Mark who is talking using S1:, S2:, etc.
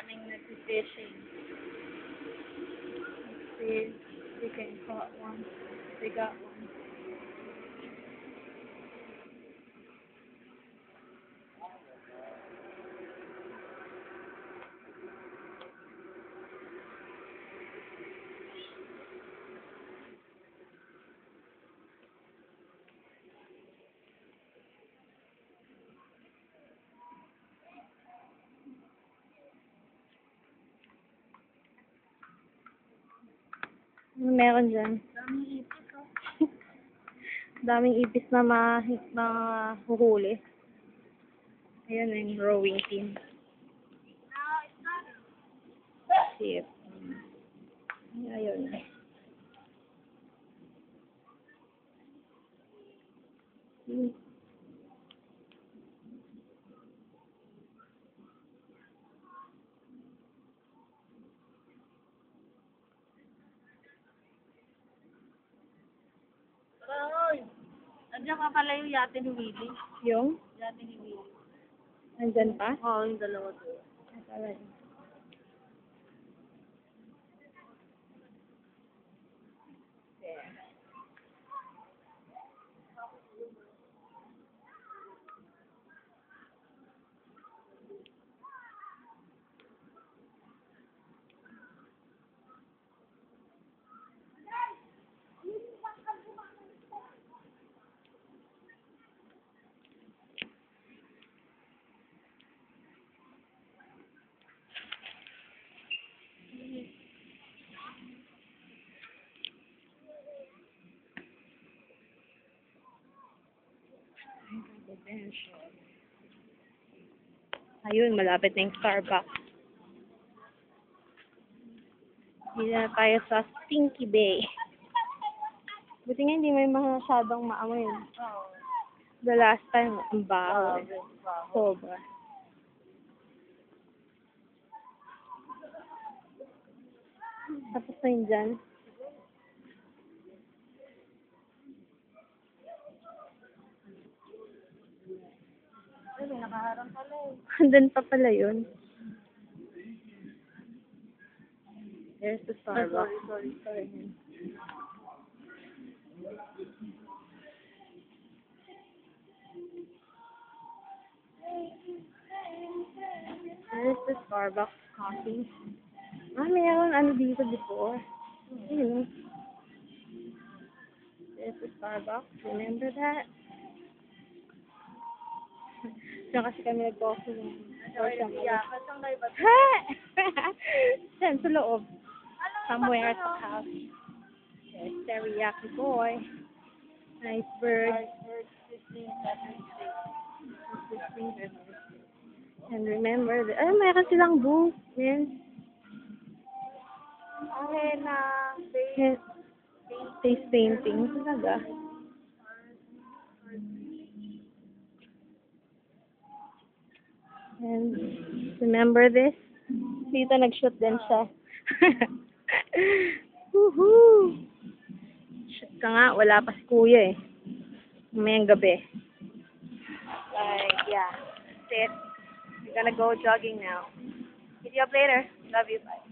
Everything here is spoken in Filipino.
S1: daming nag-fishing. Let's see if we can caught one. They got one. Ano meron dyan?
S2: Daming ipis, oh.
S1: Daming ipis na mahuhuli. Ayan yung rowing team.
S2: Now, it's not.
S1: See it. Ayun.
S2: Oy! Andiyan ka pala yung yate ni Willie.
S1: Yung?
S2: Yate ni Willie.
S1: Nandyan pa?
S2: Oo, yung dalawa doon.
S1: Akala yun. Ayun, malapit na yung Starbucks. Hindi na tayo sa Stinky Bay. Buti nga hindi may masyadong maamoy.
S2: Oo.
S1: The last time, ang baho. Sobra. Tapos na yun dyan.
S2: Ay, may nakaharang pala eh.
S1: Andun pa pala yun. There's the Starbucks.
S2: Sorry.
S1: There's the Starbucks coffee. Mayroon ano dito before. Ayun. There's the Starbucks. Remember that? Diyan kasi kami nag-coffee ng or something.
S2: Iyakat ang may ba't?
S1: Ha! Diyan sa loob. Somewhere at the house. There's teriyaki boy. Iceberg. And remember, meron silang booth. Yan.
S2: Ang na
S1: Face painting. Talaga. And remember this? Dito nag-shoot din siya. Woohoo! Shoot ka nga, wala pa si kuya eh. Mamayang gabi. Like, yeah. That's it. We're gonna go jogging now. Hit you up later. Love you. Bye.